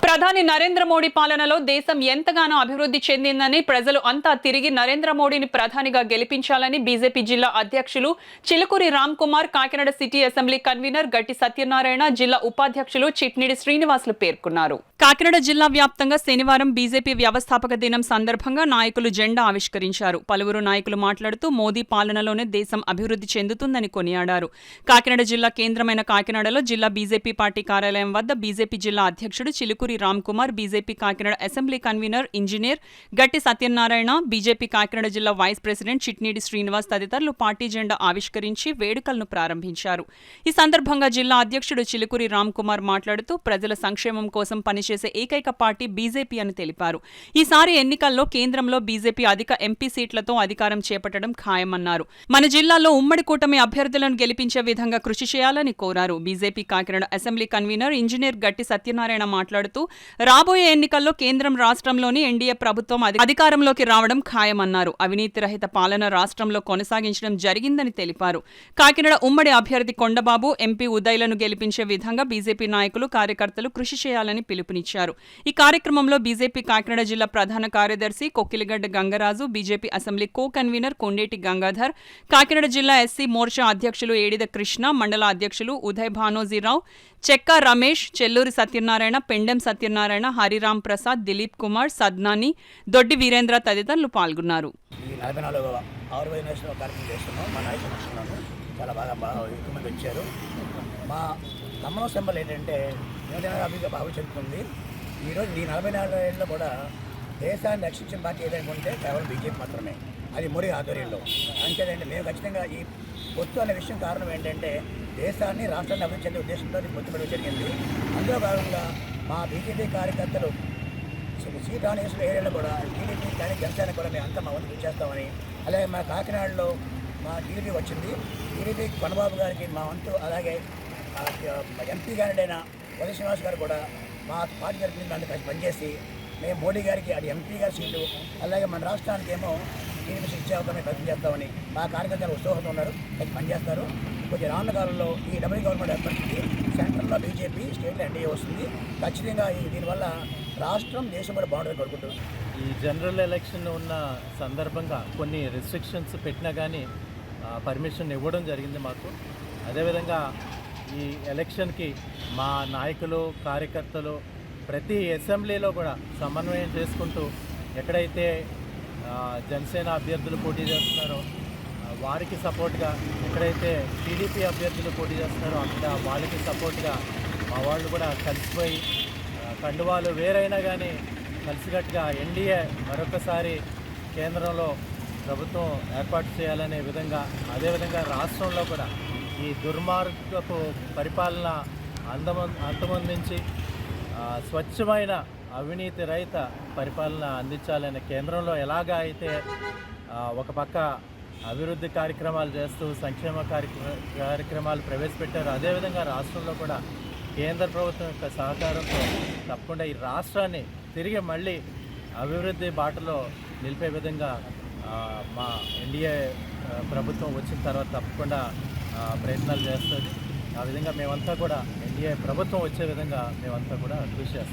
ప్రధాని నరేంద్ర మోడీ పాలనలో దేశం ఎంతగానో అభివృద్ధి చెందిందని, ప్రజలు అంతా తిరిగి నరేంద్ర మోడీని ప్రధానిగా గెలిపించాలని బీజేపీ జిల్లా అధ్యక్షులు Chilukuri Ram Kumar, Kakinada city assembly convener గట్టి సత్యనారాయణ, జిల్లా ఉపాధ్యక్షులు చిట్నిడి శ్రీనివాసులు పేర్కొన్నారు. కాకినాడ జిల్లా వ్యాప్తంగా శనివారం బీజేపీ వ్యవస్థాపక దినం సందర్భంగా నాయకులు జెండా ఆవిష్కరించారు. పలువురు నాయకులు మాట్లాడుతూ మోదీ పాలనలోనే దేశం అభివృద్ధి చెందుతుందని కొనియాడారు. కాకినాడ జిల్లా కేంద్రమైన కాకినాడలో జిల్లా బీజేపీ పార్టీ కార్యాలయం వద్ద బీజేపీ జిల్లా అధ్యక్షుడు Chilukuri Ram Kumar, BJP Kakinada assembly convener engineer గట్టి సత్యనారాయణ, బీజేపీ కాకినాడ జిల్లా వైస్ ప్రెసిడెంట్ చిట్నిడి శ్రీనివాస్ తదితరులు పార్టీ జెండా ఆవిష్కరించి వేడుకలను ప్రారంభించారు. ఈ సందర్భంగా జిల్లా అధ్యక్షుడు చిలుకూరి రామ్ కుమార్ మాట్లాడుతూ ప్రజల సంక్షేమం కోసం పనిచేసే ఏకైక పార్టీ బీజేపీ అని తెలిపారు. ఈసారి ఎన్నికల్లో కేంద్రంలో బీజేపీ అధిక ఎంపీ సీట్లతో అధికారం చేపట్టడం ఖాయమన్నారు. మన జిల్లాలో ఉమ్మడి కూటమి అభ్యర్థులను గెలిపించే విధంగా కృషి చేయాలని కోరారు. BJP Kakinada assembly convener engineer గట్టి సత్యనారాయణ మాట్లాడుతూ రాబోయే ఎన్నికల్లో కేంద్రం రాష్ట్రంలోని ఎన్డీఏ ప్రభుత్వం అధికారంలోకి రావడం ఖాయమన్నారు. అవినీతి రహిత పాలన రాష్ట్రంలో కొనసాగించడం జరిగిందని తెలిపారు. కాకినాడ ఉమ్మడి అభ్యర్థి కొండబాబు, ఎంపీ ఉదయ్లను గెలిపించే విధంగా బీజేపీ నాయకులు, కార్యకర్తలు కృషి చేయాలని పిలుపునిచ్చారు. ఈ కార్యక్రమంలో బీజేపీ కాకినాడ జిల్లా ప్రధాన కార్యదర్శి Kokkiligadda Gangaraju, BJP assembly co convener Kondeti Gangadhar, Kakinada జిల్లా ఎస్సీ మోర్చా అధ్యక్షులు ఏడిద కృష్ణ, మండల అధ్యక్షులు ఉదయ్ భానోజీరావు, చెక్క రమేష్, చెల్లూరి సత్యనారాయణ, పెండెం సత్యనారాయణ, హరిరామ్ ప్రసాద్, దిలీప్ కుమార్, సద్నాని, దొడ్డి వీరేంద్ర తదితరులు పాల్గొన్నారు. చాలా బాగా ఎక్కువ మంది వచ్చారు. మా ఖమ్మం సింబల్ ఏంటంటే బాగా చెప్తుంది. ఈరోజు ఈ 44 ఏళ్ళలో కూడా దేశాన్ని రక్షించిన పార్టీ ఏదనుకుంటే కేవలం బీజేపీ మాత్రమే, అది మోడీ ఆధ్వర్యంలో. అంతేదండి, మేము ఖచ్చితంగా ఈ పొత్తు అనే విషయం కారణం ఏంటంటే దేశాన్ని, రాష్ట్రాన్ని అభివృద్ధి చెందే ఉద్దేశంతో పొత్తు పెట్టడం జరిగింది. అందులో భాగంగా మా బీజేపీ కార్యకర్తలు సీటానేశ్వర ఏరియాలో కూడా టీడీపీ కానీ జనసేన కూడా మేము అంతా మా వంతు కృషి చేస్తామని, అలాగే మా కాకినాడలో మా టీడీపీ వచ్చింది. టీడీపీ కొనబాబు గారికి మా వంతు, అలాగే ఎంపీ క్యాండిడేట్ అయిన ఉదయ శ్రీనివాస్ గారు కూడా మా పార్టీ తరఫున దాన్ని పనిచేసి మేము మోడీ గారికి అది ఎంపీ గారి సీటు, అలాగే మన రాష్ట్రానికి ఏమో టీడీపీ ఇచ్చే అవకాశం ప్రయత్నం చేస్తామని మా కార్యకర్తలు ఉత్సాహంతో ఉన్నారు, అది పనిచేస్తారు. కొంచెం రానున్న కాలంలో ఈ డబుల్ గవర్నమెంట్ ఏర్పడుతుంది. సెంట్రల్లో బీజేపీ, స్టేట్లో ఎన్డీఏ వస్తుంది. ఖచ్చితంగా దీనివల్ల రాష్ట్రం, దేశం కూడా బాగుంటుంది కోరుకుంటుంది. ఈ జనరల్ ఎలక్షన్ ఉన్న సందర్భంగా కొన్ని రెస్ట్రిక్షన్స్ పెట్టినా కానీ పర్మిషన్ ఇవ్వడం జరిగింది మాకు. అదేవిధంగా ఈ ఎలక్షన్కి మా నాయకులు, కార్యకర్తలు ప్రతి అసెంబ్లీలో కూడా సమన్వయం చేసుకుంటూ ఎక్కడైతే జనసేన అభ్యర్థులు పోటీ చేస్తున్నారో వారికి సపోర్ట్గా, ఎక్కడైతే టీడీపీ అభ్యర్థులు పోటీ చేస్తున్నారో అక్కడ వాళ్ళకి సపోర్ట్గా మా వాళ్ళు కూడా కలిసిపోయి కండువాలు వేరైనా కానీ కలిసికట్టుగా ఎన్డీఏ మరొకసారి కేంద్రంలో ప్రభుత్వం ఏర్పాటు చేయాలనే విధంగా, అదేవిధంగా రాష్ట్రంలో కూడా ఈ దుర్మార్గపు పరిపాలన అంతమొందించి స్వచ్ఛమైన అవినీతి రహిత పరిపాలన అందించాలనే కేంద్రంలో ఎలాగా అయితే ఒక పక్క అభివృద్ధి కార్యక్రమాలు చేస్తూ సంక్షేమ కార్యక్రమాలు ప్రవేశపెట్టారు, అదేవిధంగా రాష్ట్రంలో కూడా కేంద్ర ప్రభుత్వం యొక్క సహకారంతో తప్పకుండా ఈ రాష్ట్రాన్ని తిరిగి మళ్ళీ అభివృద్ధి బాటలో నిలిపే విధంగా మా ఎన్డీఏ ప్రభుత్వం వచ్చిన తర్వాత తప్పకుండా ప్రయత్నాలు చేస్తుంది. ఆ విధంగా మేమంతా కూడా ఎన్డీఏ ప్రభుత్వం వచ్చే విధంగా మేమంతా కూడా కృషి చేస్తాం.